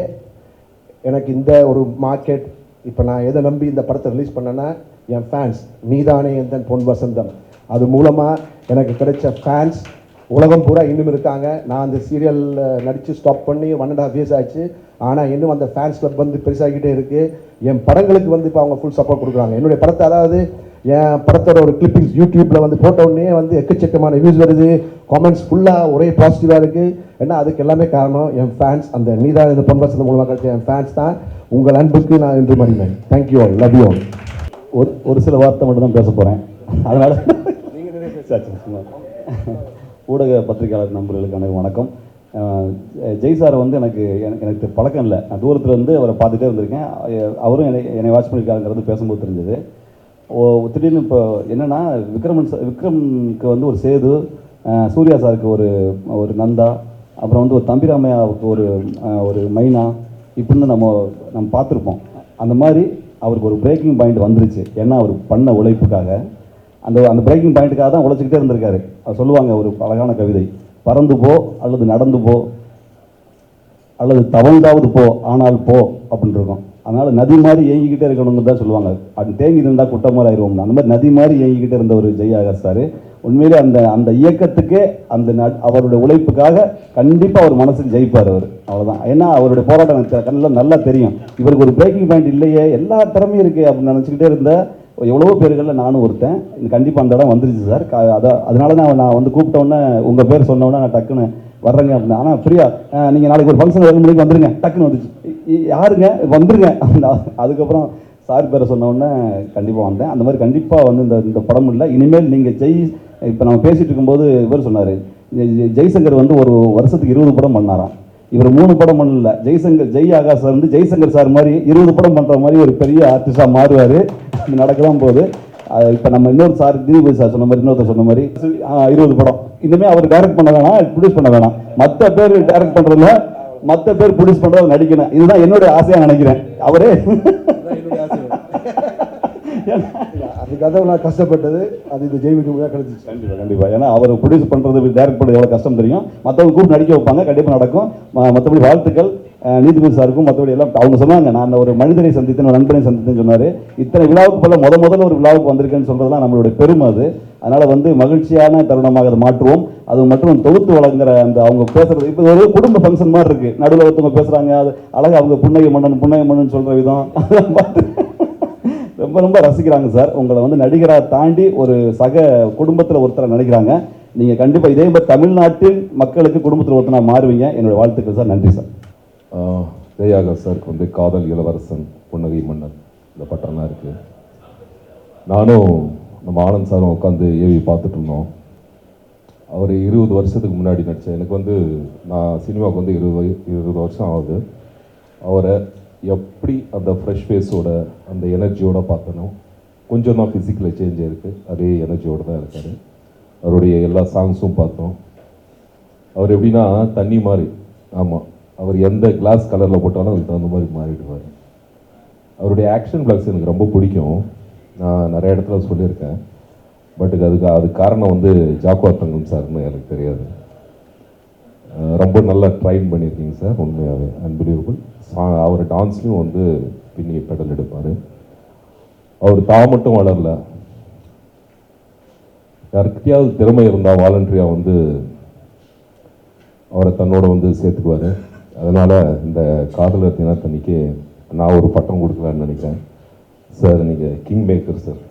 எனக்கு இந்த ஒரு மார்க்கெட், இப்போ நான் எதை நம்பி இந்த படத்தை ரிலீஸ் பண்ணேன்னா என் ஃபேன்ஸ். நீதானே எந்தன் பொன் வசந்தம், அது மூலமாக எனக்கு கிடைச்ச ஃபேன்ஸ் உலகம் பூரா இன்னும் இருக்காங்க. நான் அந்த சீரியலில் நடித்து ஸ்டாப் பண்ணி 1.5 years ஆச்சு. ஆனால் இன்னும் அந்த ஃபேன்ஸ் கிளப் வந்து பெருசாகிக்கிட்டே இருக்குது. என் படங்களுக்கு வந்து இப்போ அவங்க ஃபுல் சப்போர்ட் கொடுக்குறாங்க. என்னுடைய படத்தை, அதாவது என் படத்தோட ஒரு கிளிப்பிங்ஸ் யூடியூப்பில் வந்து போட்ட உடனே வந்து எக்கச்சக்கமான வியூஸ் வருது, காமெண்ட்ஸ் ஃபுல்லாக ஒரே பாசிட்டிவாக இருக்குது. ஏன்னா அதுக்கு எல்லாமே காரணம் என் ஃபேன்ஸ். அந்த நீதான் இந்த பொன் வசந்தம் மூலமாக கிடைச்ச என் ஃபேன்ஸ் தான். உங்கள் அன்புக்கு நான் என்று மறினேன். Thank you all, love you all. ஒரு சில வார்த்தை மட்டும் தான் பேச போகிறேன். அதனால் ஊடக பத்திரிகையாளர் நண்பர்களுக்கு அனைவரும் வணக்கம். ஜெய் சாரை வந்து எனக்கு பழக்கம் இல்லை. நான் தூரத்தில் இருந்து அவரை பார்த்துட்டே இருந்திருக்கேன். அவரும் என்னை வாட்ச் பண்ணியிருக்காருங்கிறது பேசும்போது தெரிஞ்சது. திடீர்னு இப்போ என்னென்னா, விக்ரமுக்கு வந்து ஒரு சேது, சூர்யா சாருக்கு ஒரு நந்தா, அப்புறம் வந்து ஒரு தம்பிராமையாவுக்கு ஒரு மைனா, இப்படின்னு நம்ம பார்த்துருப்போம். அந்த மாதிரி அவருக்கு ஒரு பிரேக்கிங் பாயிண்ட் வந்துருச்சு. ஏன்னா அவர் பண்ண உழைப்புக்காக அந்த பிரேக்கிங் பாயிண்ட்டுக்காக தான் உழைச்சிக்கிட்டே இருந்திருக்காரு. அது சொல்லுவாங்க ஒரு அழகான கவிதை, பறந்து போ அல்லது நடந்து போ அல்லது தவழ்ந்தாவது போ ஆனால் போ அப்படின்னு இருக்கும். அதனால் நதி மாதிரி ஏங்கிக்கிட்டே இருக்கணும்னு தான் சொல்லுவாங்க. அது தேங்கி இருந்தால் குட்டமாக ஆயிடுவோம்னு. அந்த மாதிரி நதி மாதிரி ஏங்கிக்கிட்டே இருந்த ஒரு ஜெய் ஆகாஷ் சார் உண்மையிலே அந்த இயக்கத்துக்கே அவருடைய உழைப்புக்காக கண்டிப்பாக அவர் மனசுக்கு ஜெயிப்பார் அவர். அவ்வளோதான். ஏன்னா அவருடைய போராட்டம் எனக்கு கண்ணில் நல்லா தெரியும். இவருக்கு ஒரு பிரேக்கிங் பாயிண்ட் இல்லையே, எல்லா திறமையும் இருக்குது அப்படின்னு நினச்சிக்கிட்டே இருந்த எவ்வளவோ பேர்களில் நானும் ஒருத்தன். கண்டிப்பாக அந்த இடம் வந்துருச்சு சார். அதனால தான் நான் வந்து கூப்பிட்டோன்னே உங்கள் பேர் சொன்னோன்னே நான் டக்குன்னு வர்றேங்க அப்படின்னா. ஆனால் ஃப்ரீயா நீங்கள் நாளைக்கு ஒரு ஃபங்க்ஷன் 7 மணிக்கு வந்துருங்க, டக்குன்னு வந்துச்சு. யாருங்க வந்துருங்க. அதுக்கப்புறம் சார் பேரை சொன்னோடனே கண்டிப்பாக வந்தேன். அந்த மாதிரி கண்டிப்பாக வந்து இந்த படம் இல்லை, இனிமேல் நீங்கள் இப்போ நம்ம பேசிகிட்டு இருக்கும்போது இவர் சொன்னார், ஜெய்சங்கர் வந்து ஒரு வருஷத்துக்கு 20 படம் பண்ணாராம். இவர் 3 படம் பண்ணல. ஜெய் ஆகாஷ் வந்து ஜெய்சங்கர் சார் மாதிரி 20 படம் பண்ணுற மாதிரி ஒரு பெரிய ஆர்டிஸ்டாக மாறுவார். நடக்கலாம் போது இப்போ நம்ம இன்னொரு சார் திலீப் சார் சொன்ன மாதிரி, இன்னொருத்தர் சொன்ன மாதிரி 20 படம் இனிமேல் அவர் டைரக்ட் பண்ண வேணாம், ப்ரொடியூஸ் பண்ண வேணாம். மற்ற பேர் டைரக்ட் பண்ணுறதுல மற்ற பேர் ப்ரொடியூஸ் பண்ணுறது நடிக்கணும். இதுதான் என்னுடைய ஆசையாக நினைக்கிறேன். அவரே அதுக்காக நான் கஷ்டப்பட்டது, அது இந்த ஜெய்விக்கு கிடைச்சிச்சு. கண்டிப்பாக. ஏன்னா அவர் ப்ரொடியூஸ் பண்ணுறது, டைரக்ட் பண்ணுறது எவ்வளோ கஷ்டம் தெரியும். மற்றவங்க கூப்பிட்டு நடிக்க வைப்பாங்க, கண்டிப்பாக நடக்கும். மற்றபடி வாழ்த்துக்கள் நீதிபதி சாருக்கும். மற்றபடி எல்லாம் அவங்க சொன்னாங்க, நான் ஒரு மனிதனை சந்தித்தேன், ஒரு நண்பனை சந்தித்தேன்னு சொன்னார். இத்தனை விழாவுக்கு போல முதல்ல ஒரு விழாவுக்கு வந்திருக்கேன்னு சொல்கிறதுலாம் நம்மளுடைய பெருமை அது. அதனால் வந்து மகிழ்ச்சியான தருணமாக அதை மாற்றுவோம். அது மட்டும் தொகுத்து வழங்குற அந்த அவங்க பேசுகிறது இப்போ ஒரு குடும்ப ஃபங்க்ஷன் மாதிரி இருக்குது. நடுவில் ஒருத்தவங்க பேசுகிறாங்க, அது அழகாக அவங்க புன்னகை மன்னன் சொல்கிற விதம் அதெல்லாம் பார்த்து ரொம்ப ரொம்ப ரசிக்கிறாங்க சார். உங்களை வந்து நடிகராக தாண்டி ஒரு சக குடும்பத்தில் ஒருத்தரை நினைக்கிறாங்க. நீங்கள் கண்டிப்பாக இதே மாதிரி தமிழ்நாட்டில் மக்களுக்கு குடும்பத்தில் ஒருத்தனா மாறுவீங்க. என்னுடைய வாழ்த்துக்கள் சார். நன்றி சார். ஜெய் ஆகாஷ் சாருக்கு வந்து காதல் இளவரசன், புன்னகை மன்னன் இந்த பட்டம்லாம் இருக்குது. நானும் நம்ம ஆனந்த் சாரும் உட்காந்து ஏவி பார்த்துட்டு இருந்தோம். அவர் 20 வருஷத்துக்கு முன்னாடி நடித்தேன். எனக்கு வந்து நான் சினிமாவுக்கு வந்து 20 வருஷம் ஆகுது. அவரை எப்படி அந்த ஃப்ரெஷ் ஃபேஸோட அந்த எனர்ஜியோடு பார்த்தனோ, கொஞ்சம் தான் ஃபிசிக்கலில் சேஞ்ச் ஆகிருக்கு, அதே எனர்ஜியோடு தான் இருக்கார். அவருடைய எல்லா சாங்ஸும் பார்த்தோம். அவர் எப்படின்னா தண்ணி மாதிரி. ஆமாம், அவர் எந்த கிளாஸ் கலரில் போட்டாலும் அதுக்கு தகுந்த மாதிரி மாறிடுவார். அவருடைய ஆக்ஷன் பிளாக்ஸ் எனக்கு ரொம்ப பிடிக்கும். நான் நிறைய இடத்துல சொல்லியிருக்கேன். பட் அது காரணம் வந்து ஜாக்குவார் தங்கம் சார்னு எனக்கு தெரியாது. ரொம்ப நல்லா ட்ரைன் பண்ணியிருக்கீங்க சார், உண்மையாகவே அன்பிலீவபிள். அவர் டான்ஸ்லையும் வந்து பின்னி பெடல் எடுப்பார். அவர் மட்டும் வளரல, யாருக்கிட்டையாவது திறமை இருந்தால் வாலண்டரியாக வந்து அவரை தன்னோட வந்து சேர்த்துக்குவார். அதனால் இந்த காதலர் தினத்தன்னைக்கு நான் ஒரு பட்டம் கொடுக்கலான்னு நினைக்கிறேன் சார். நீங்கள் king maker sir,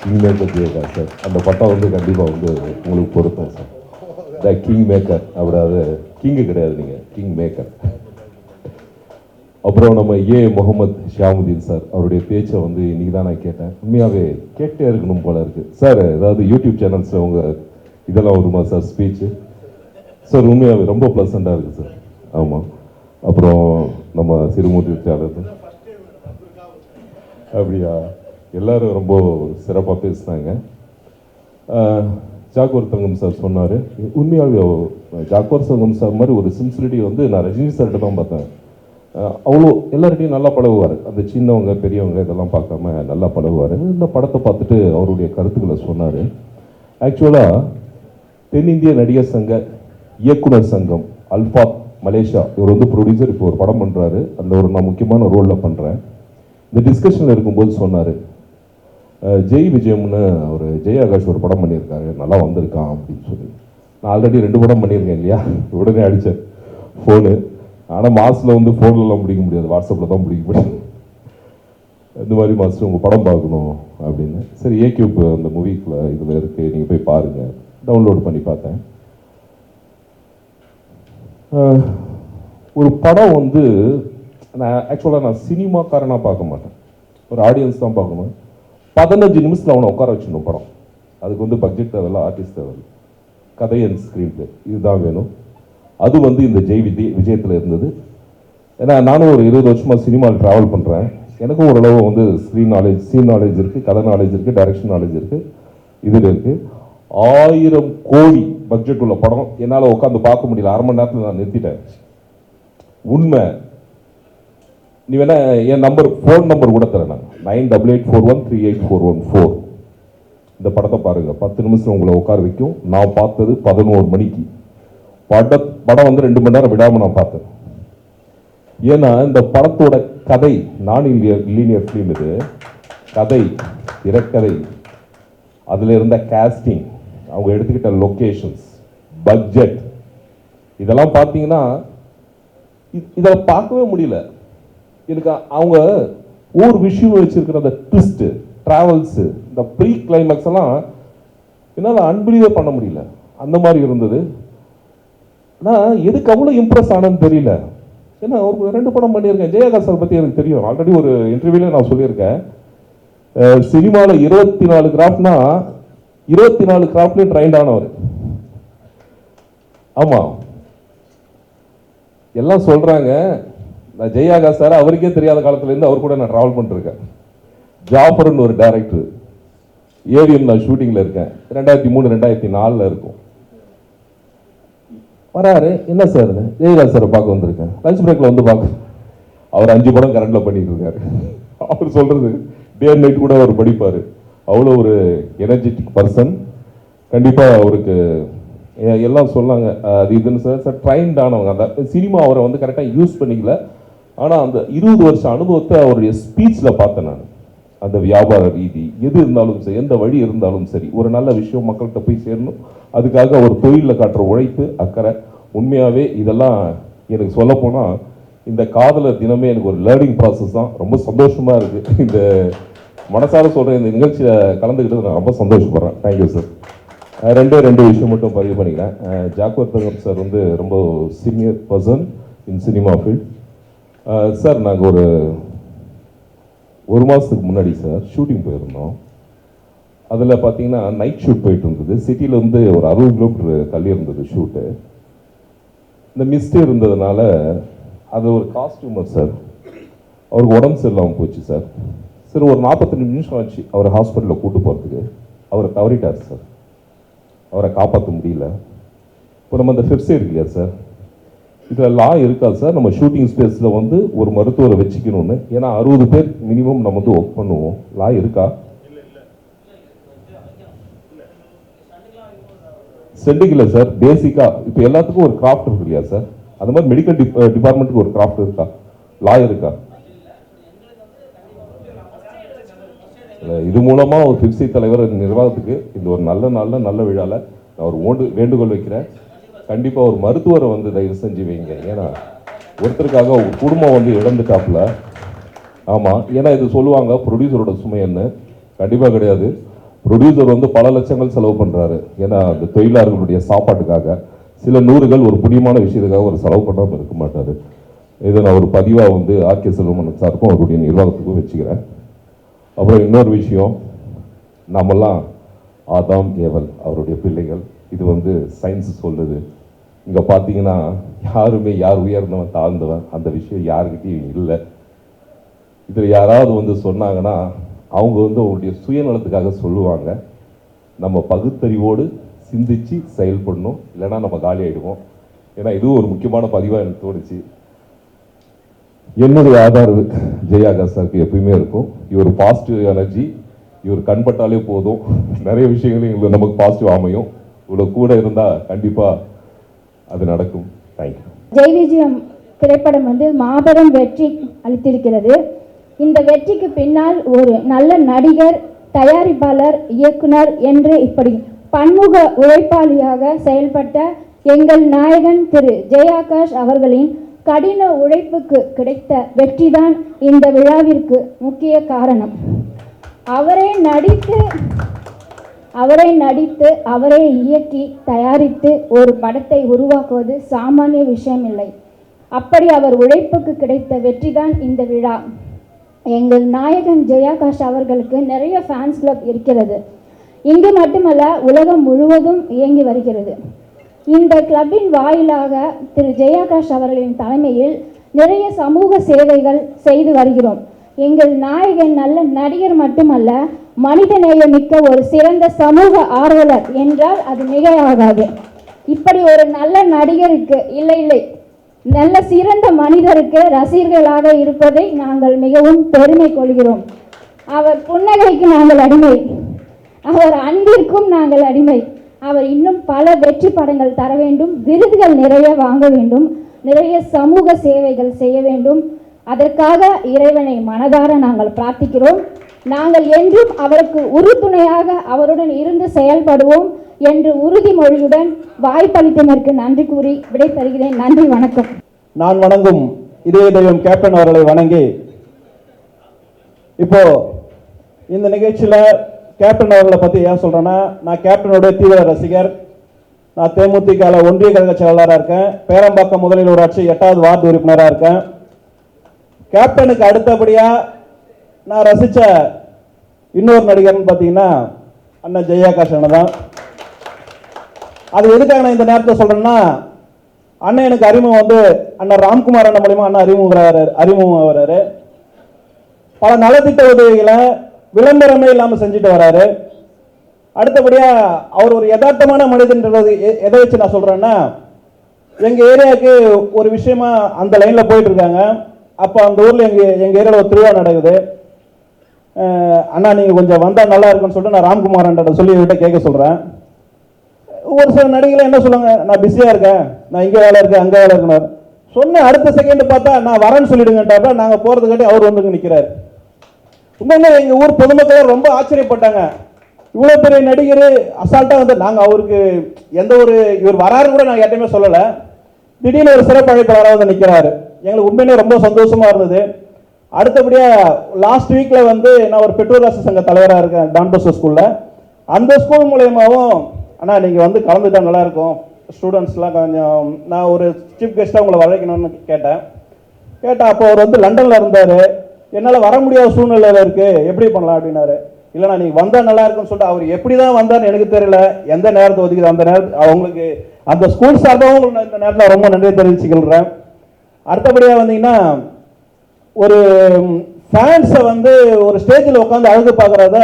king maker Jayakanth sir. அந்த பட்டம் வந்து கண்டிப்பாக வந்து உங்களுக்கு பொருத்தம் சார். த கிங் மேக்கர், அதாவது கிங்கு கிடையாது, நீங்கள் கிங் மேக்கர். அப்புறம் நம்ம முகமது ஷியாமுதீன் சார், அவருடைய பேச்சை வந்து இன்னைக்கு தான் நான் கேட்டேன். உண்மையாகவே கேட்டே இருக்கணும் போல இருக்குது சார். ஏதாவது யூடியூப் சேனல்ஸில் உங்கள் இதெல்லாம் வருமா சார் ஸ்பீச்சு? சார் உண்மையாகவே ரொம்ப ப்ளசண்ட்டாக இருக்குது சார். ஆமாம். அப்புறம் நம்ம சிறுமூர்த்தி சேனல் அப்படியா, எல்லாரும் ரொம்ப சிறப்பாக பேசினாங்க. ஜாக்குவார் தங்கம் சார் சொன்னார், உண்மையாகவே ஜாக்குவார் தங்கம் சார் மாதிரி ஒரு சின்சிரிட்டி வந்து நான் ரஜினி சார்கிட்ட தான் பார்த்தேன். அவ்வளோ எல்லார்கிட்டையும் நல்லா பழகுவார். அந்த சின்னவங்க பெரியவங்க இதெல்லாம் பார்க்காம நல்லா பழகுவார். இந்த படத்தை பார்த்துட்டு அவருடைய கருத்துக்களை சொன்னார். ஆக்சுவலாக தென்னிந்திய நடிகர் சங்க இயக்குனர் சங்கம் அல்ஃபாத் மலேசியா, இவர் வந்து ப்ரொடியூசர், இப்போ ஒரு படம் பண்ணுறாரு. அந்த ஒரு நான் முக்கியமான ரோலில் பண்ணுறேன். இந்த டிஸ்கஷனில் இருக்கும்போது சொன்னார், ஜெய் விஜயம்னு ஒரு ஜெய் ஆகாஷ் ஒரு படம் பண்ணியிருக்காரு, நல்லா வந்திருக்கான் அப்படின்னு சொல்லி. நான் ஆல்ரெடி 2 படம் பண்ணியிருக்கேன் இல்லையா, உடனே அடித்தேன் ஃபோனு. ஆனால் மாதத்தில் வந்து ஃபோன்லலாம் பிடிக்க முடியாது, வாட்ஸ்அப்பில் தான் பிடிக்க முடியும். இந்த மாதிரி மாஸ்டர் உங்கள் படம் பார்க்கணும் அப்படின்னு. சரி, ஏக்யூப் அந்த மூவிக்குள்ள இதில் இருக்குது, நீங்கள் போய் பாருங்கள். டவுன்லோட் பண்ணி பார்த்தேன். ஒரு படம் வந்து நான் சினிமாக்காரனாக பார்க்க மாட்டேன், ஒரு ஆடியன்ஸ் தான் பார்க்கணும். 15 நிமிஷத்தில் அவனை உட்கார வச்சிடணும் படம். அதுக்கு வந்து பட்ஜெட் தேவையில்ல, ஆர்டிஸ்ட் தேவையில்லை, கதை அண்ட் ஸ்க்ரீன் பிளே இதுதான் வேணும். அது வந்து இந்த விஜயத்தில் இருந்தது. ஏன்னா நானும் ஒரு 20 வருஷமாக சினிமாவில் ட்ராவல் பண்ணுறேன். எனக்கும் ஓரளவு வந்து ஸ்க்ரீன் நாலேஜ், சீன் நாலேஜ் இருக்குது, கதை நாலேஜ் இருக்குது, டைரக்ஷன் நாலேஜ் இருக்குது, இதில் இருக்குது. 1000 கோடி பட்ஜெட் உள்ள படம் என்னால் உட்காந்து பார்க்க முடியல, 1/2 மணி நேரத்தில் நான் நிறுத்திட்டேன். உண்மை. நீ வேணா என் ஃபோன் நம்பர் கூட தரேன், 9884138414. இந்த படத்தை பாருங்க, 10 நிமிஷம் உங்களை உட்கார வைக்கும். நான் பார்த்தது 11 மணிக்கு. படம் வந்து 2 மணி நேரம் விடாமல் நான் பார்த்தேன். ஏன்னா இந்த படத்தோட கதை நான் லீனியர் ஃபிலிம், இது கதை, திரைக்கதை, அதில் இருந்த காஸ்டிங், அவங்க எடுத்துக்கிட்ட லொக்கேஷன்ஸ், பட்ஜெட், இதெல்லாம் பார்த்தீங்கன்னா இதில் பார்க்கவே முடியல எனக்கு. அவங்க ஒவ்வொரு விஷயம் வச்சிருக்கிற அந்த ட்விஸ்ட்டு, ட்ராவல்ஸு, இந்த ப்ரீ கிளைமேக்ஸ் எல்லாம் என்னால் அன்பிலீவே பண்ண முடியல. அந்த மாதிரி இருந்தது. நான் எதுக்கு அவ்வளோ இம்ப்ரெஸ் ஆனேன்னு தெரியல. ஏன்னா ஒரு 2 படம் பண்ணியிருக்கேன். ஜெயகாந்த் சார் பற்றி எனக்கு தெரியும், ஆல்ரெடி ஒரு இன்டர்வியூல நான் சொல்லியிருக்கேன். சினிமாவில் 24 கிராஃப்ட்னா 24 கிராஃப்ட்லேயும் ட்ரைண்ட் ஆனவர். ஆமாம், எல்லாம் சொல்கிறாங்க. நான் ஜெயாகாஷ் சார் அவருக்கே தெரியாத காலத்துலேருந்து அவர் கூட நான் ட்ராவல் பண்ணிருக்கேன். ஜாஃபர்னு ஒரு டைரக்டர், ஏவிஎம் நான் ஷூட்டிங்கில் இருக்கேன். 2003 2004 இருக்கும். வராரு, என்ன சார் ஜெயகாஷ் சாரை பார்க்க வந்திருக்கேன், லஞ்ச் பிரேக்கில் வந்து பார்க்க. அவர் 5 படம் கரண்டில் பண்ணிட்டு இருக்காரு. அவர் சொல்கிறது டே அண்ட் நைட் கூட அவர் படிப்பார். அவ்வளோ ஒரு எனர்ஜெட்டிக் பர்சன். கண்டிப்பாக அவருக்கு எல்லாம் சொன்னாங்க அது இதுன்னு சார் ட்ரைன்ட் ஆனவங்க. அந்த சினிமா அவரை வந்து கரெக்டாக யூஸ் பண்ணிக்கல. ஆனால் அந்த 20 வருஷம் அனுபவத்தை அவருடைய ஸ்பீச்சில் பார்த்தேன் நான். அந்த வியாபார ரீதி எது இருந்தாலும் சரி, எந்த வழி இருந்தாலும் சரி, ஒரு நல்ல விஷயம் மக்கள்கிட்ட போய் சேரணும், அதுக்காக ஒரு தொழிலில் காட்டுற உழைப்பு, அக்கறை, உண்மையாகவே இதெல்லாம் எனக்கு சொல்லப்போனால் இந்த காதலர் தினமே எனக்கு ஒரு லேர்னிங் ப்ராசஸ் தான். ரொம்ப சந்தோஷமாக இருக்குது. இந்த மனசார சொல்கிறேன், இந்த நிகழ்ச்சியில் கலந்துக்கிட்டது நான் ரொம்ப சந்தோஷப்படுறேன். Thank you sir. 2 விஷயம் மட்டும் பதிவு பண்ணிக்கிறேன். ஜாக்குவார் தங்கம் சார் வந்து ரொம்ப senior person in cinema field. Sir நாங்கள் ஒரு மாதத்துக்கு முன்னாடி சார் ஷூட்டிங் போயிருந்தோம். அதில் பார்த்தீங்கன்னா நைட் ஷூட் போயிட்டு இருந்தது. சிட்டியில் வந்து ஒரு 60 கிலோமீட்டர் தள்ளி இருந்தது ஷூட்டு. இந்த மிஸ்ட் இருந்ததுனால அது ஒரு காஸ்டியூமர் சார், அவருக்கு உடம்பு சரியில்லாமல் போச்சு சார். சரி, ஒரு 45 நிமிஷம் ஆச்சு அவரை ஹாஸ்பிட்டலில் கூட்டு போகிறதுக்கு. அவரை தவறிட்டார் சார், அவரை காப்பாற்ற முடியல. இப்போ நம்ம அந்த ஃபெப்ஸே இருக்கு இல்லையா சார், இதில் லா இருக்கா சார்? நம்ம ஷூட்டிங் ஸ்பேஸில் வந்து ஒரு மருத்துவரை வச்சுக்கணும்னு, ஏன்னா 60 பேர் மினிமம் நம்ம வந்து ஒர்க் பண்ணுவோம். லா இருக்கா? செட்டிங் இல்லை சார். பேசிக்காக இப்போ எல்லாத்துக்கும் ஒரு கிராஃப்ட் இருக்கு இல்லையா சார்? அந்த மாதிரி மெடிக்கல் டிபார்ட்மெண்ட்டுக்கு ஒரு கிராஃப்ட் இருக்கா? லா இருக்கா? இது மூலமா ஒரு பிப்சி தலைவர் நிர்வாகத்துக்கு இந்த ஒரு நல்ல விழாவில் நான் ஒரு வேண்டுகோள் வைக்கிறேன். கண்டிப்பாக ஒரு மருத்துவரை வந்து தயவு செஞ்சு வைங்க. ஏன்னா ஒருத்தருக்காக ஒரு குடும்பம் வந்து இழந்துட்டாப்புல. ஆமாம், ஏன்னா இது சொல்லுவாங்க ப்ரொடியூசரோட சுமை என்ன. கண்டிப்பாக கிடையாது. ப்ரொடியூசர் வந்து பல லட்சங்கள் செலவு பண்ணுறாரு. ஏன்னா அந்த தொழிலாளர்களுடைய சாப்பாட்டுக்காக சில நூறுகள் ஒரு புண்ணியமான விஷயத்துக்காக ஒரு செலவு பண்ணாமல் இருக்க மாட்டார். இதை நான் ஒரு பதிவாக வந்து ஆர்கே செல்வமன் சாருக்கும் அவருடைய நிர்வாகத்துக்கும் வச்சுக்கிறேன். அப்புறம் இன்னொரு விஷயம், நம்மெல்லாம் ஆதாம் ஏவல் அவருடைய பிள்ளைகள். இது வந்து சயின்ஸ் சொல்லுது. இங்கே பார்த்தீங்கன்னா யாருமே யார் உயர்ந்தவன் தாழ்ந்தவன் அந்த விஷயம் யாருக்கிட்டையும் இல்லை. இதில் யாராவது வந்து சொன்னாங்கன்னா அவங்க வந்து அவங்களுடைய சுயநலத்துக்காக சொல்லுவாங்க. நம்ம பகுத்தறிவோடு சிந்திச்சு செயல்படணும், இல்லைன்னா நம்ம காலி ஆகிடுவோம். ஏன்னா இதுவும் ஒரு முக்கியமான பதிவாக எனக்கு தோணுச்சு. என்னுடைய ஆதரவு ஜெயாகாஷ் சாருக்கு எப்பயுமே இருக்கும். இவர் பாசிட்டிவ் எனர்ஜி, இவர் கண்பட்டாலே போதும், நிறைய விஷயங்கள் எங்களுக்கு நமக்கு பாசிட்டிவ் அமையும். இவ்வளோ கூட இருந்தால் கண்டிப்பாக அது நடக்கும். தேங்க்யூ. ஜெய் விஜயம் திரைப்படம் வந்து மாபெரும் வெற்றி அளித்திருக்கிறது. இந்த வெற்றிக்கு பின்னால் ஒரு நல்ல நடிகர், தயாரிப்பாளர், இயக்குனர் என்று இப்படி பன்முக உழைப்பாளியாக செயல்பட்ட எங்கள் நாயகன் திரு ஜெயாகாஷ் அவர்களின் கடின உழைப்புக்கு கிடைத்த வெற்றிதான் இந்த விழாவிற்கு முக்கிய காரணம். அவரே நடித்து அவரே இயக்கி தயாரித்து ஒரு படத்தை உருவாக்குவது சாமானிய விஷயம் இல்லை. அப்படி அவர் உழைப்புக்கு கிடைத்த வெற்றிதான் இந்த விழா. எங்கள் நாயகன் ஜெயாகாஷ் அவர்களுக்கு நிறைய ஃபேன்ஸ் கிளப் இருக்கிறது. இங்கு மட்டுமல்ல, உலகம் முழுவதும் இயங்கி வருகிறது. இந்த கிளப்பின் வாயிலாக திரு ஜெயாகாஷ் அவர்களின் தலைமையில் நிறைய சமூக சேவைகள் செய்து வருகிறோம். எங்கள் நாயகன் நல்ல நடிகர் மட்டுமல்ல, மனிதநேயமிக்க ஒரு சிறந்த சமூக ஆர்வலர் என்றால் அது மிகையாகாது. இப்படி ஒரு நல்ல நடிகருக்கு இல்லை நல்ல சிறந்த மனிதருக்கு ரசிகர்களாக இருப்பதை நாங்கள் மிகவும் பெருமை கொள்கிறோம். அவர் புன்னகைக்கு நாங்கள் அடிமை, அவர் அன்பிற்கும் நாங்கள் அடிமை. அவர் இன்னும் பல வெற்றி படங்கள் தர வேண்டும், விருதுகள் நிறைய வாங்க வேண்டும், நிறைய சமூக சேவைகள் செய்ய வேண்டும். அதற்காக இறைவனை மனதார நாங்கள் பிரார்த்திக்கிறோம். நாங்கள் என்றும் அவருக்கு உறுதுணையாக அவருடன் இருந்து செயல்படுவோம் என்று உறுதிமொழியுடன் வாய்ப்பளித்ததற்கு நன்றி கூறி விடை தருகிறேன். நன்றி, வணக்கம். நான் வணங்கும் இதய தெய்வம் கேப்டன் அவர்களை வணங்கி, இப்போ இந்த நிகழ்ச்சியில் கேப்டன் அவர்களை பற்றி ஏன் சொல்கிறேன்னா, நான் கேப்டனுடைய தீவிர ரசிகர். நான் தேமுதிக ஒன்றிய கழக செயலாளராக இருக்கேன். பேரம்பாக்கம் முதலில் ஊராட்சி 8வது வார்டு உறுப்பினராக இருக்கேன். கேப்டனுக்கு அடுத்தபடியாக நான் ரசித்த இன்னொரு நடிகர்னு பார்த்தீங்கன்னா அண்ணன் ஜெயாகாஷ் அண்ணன் தான். அது எதுக்காக நான் இந்த நேரத்தை சொல்கிறேன்னா, அண்ணன் எனக்கு அறிமுகம் வந்து அண்ணன் ராம்குமார் அண்ணன் மூலியமாக அண்ணன் அறிமுகம் வர்றாரு. பல நலத்திட்ட உதவிகளை விளம்பரமே இல்லாமல் செஞ்சுட்டு வராரு. அடுத்தபடியாக அவர் ஒரு யதார்த்தமான மனிதன்றது எதை வச்சு நான் சொல்கிறேன்னா, எங்கள் ஏரியாவுக்கு ஒரு விஷயமா அந்த லைனில் போயிட்டு இருக்காங்க. அப்போ அந்த ஊரில் எங்கள் ஏரியாவில் ஒரு திருவிழா நடக்குது. அண்ணா நீங்கள் கொஞ்சம் வந்தால் நல்லா இருக்குன்னு சொல்லிட்டு நான் ராம்குமார் அண்ணன் சொல்லி என்கிட்ட கேட்க சொல்கிறேன். ஒரு சில நடிகர்கள் என்ன சொல்லுவாங்க, நான் பிஸியாக இருக்கேன், நான் இங்கே வேலை இருக்கேன் அங்கே வேலை இருக்கணும் சொன்ன அடுத்த செகண்ட் பார்த்தா நான் வரேன்னு சொல்லிடுங்கட்டாப்ப நாங்கள் போகிறதுக்காட்டி அவர் வந்து நிற்கிறார். உண்மையிலே எங்கள் ஊர் பொதுமக்கள் ரொம்ப ஆச்சரியப்பட்டாங்க. இவ்வளோ பெரிய நடிகர் அசால்ட்டாக வந்து நாங்கள் அவருக்கு எந்த ஒரு இவர் வராரு கூட நாங்கள் யார்ட்டையுமே சொல்லலை. திடீர்னு ஒரு சிறப்பு அழைப்பாளராக வந்து நிற்கிறாரு. எங்களுக்கு உண்மையிலே ரொம்ப சந்தோஷமாக இருந்தது. அடுத்தபடியாக லாஸ்ட் வீக்கில் வந்து நான் ஒரு பெற்றோர் ராசி சங்க தலைவராக இருக்கேன் டான்போஸ்கோ ஸ்கூலில். அந்த ஸ்கூல் மூலயமாவும் அண்ணா நீங்கள் வந்து கலந்துட்டா நல்லாயிருக்கும், ஸ்டூடெண்ட்ஸ்லாம் கொஞ்சம் நான் ஒரு சீஃப் கெஸ்ட்டாக உங்களை வரைக்கணும்னு கேட்டேன். அப்போ அவர் வந்து லண்டனில் இருந்தார். என்னால் வர முடியாத சூழ்நிலையில் இருக்குது, எப்படி பண்ணலாம் அப்படின்னாரு. இல்லைண்ணா நீங்கள் வந்தால் நல்லா இருக்குன்னு சொல்லிட்டு அவர் எப்படி தான் வந்தார்னு எனக்கு தெரியல. எந்த நேரத்தை ஒதுக்குது அந்த நேரத்து அவங்களுக்கு அந்த ஸ்கூல் சார்பாகவும் உங்களுக்கு இந்த நேரத்தில் ரொம்ப நன்றி தெரிவிச்சுக்கிறேன். அடுத்தபடியாக வந்தீங்கன்னா, ஒரு ஃபேன்ஸை வந்து ஒரு ஸ்டேஜில் உட்காந்து அழகு பார்க்குறத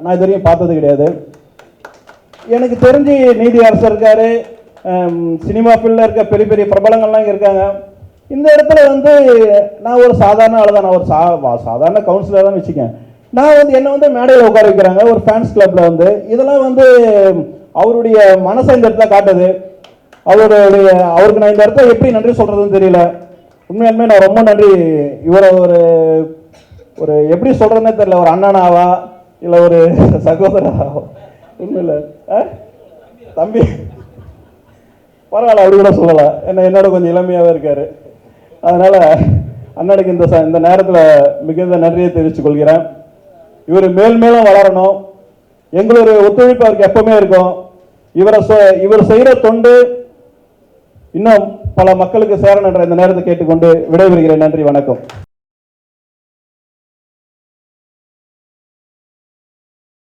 நான் இது வரைக்கும் பார்த்தது கிடையாது. எனக்கு தெரிஞ்சு நீதி அரசர் இருக்காரு, சினிமா ஃபீல்டில் இருக்க பெரிய பெரிய பிரபலங்கள்லாம் இங்கே இருக்காங்க. இந்த இடத்துல வந்து நான் ஒரு சாதாரண ஆள் தான், நான் ஒரு சாதாரண கவுன்சிலர் தான் வச்சுக்கேன். நான் வந்து என்னை வந்து மேடையில் உட்கார வைக்கிறாங்க ஒரு ஃபேன்ஸ் கிளப்பில் வந்து. இதெல்லாம் வந்து அவருடைய மனசை இந்த இடத்துல காட்டுது. அவருக்கு நான் இந்த இடத்துல எப்படி நன்றி சொல்கிறதுன்னு தெரியல. உண்மையாலுமே நான் ரொம்ப நன்றி. இவரை ஒரு எப்படி சொல்கிறதுனே தெரியல. ஒரு அண்ணனாவா இல்லை ஒரு சகோதராவா? உண்மையில தம்பி பரவாயில்ல, அப்படி கூட சொல்லலாம். என்னோட கொஞ்சம் இளமையாகவே இருக்கார். அதனால் அண்ணனுக்கு இந்த நேரத்தில் மிகுந்த நன்றியை தெரிவித்துக் கொள்கிறேன். இவர் மேலும் வளரணும். எங்களுடைய ஒத்துழைப்பு அவருக்கு எப்பவுமே இருக்கும். இவர் செய்கிற தொண்டு இன்னும் பல மக்களுக்கு சேரணும் என்ற இந்த நேரத்தை கேட்டுக்கொண்டு விடைபெறுகிறேன். நன்றி, வணக்கம்.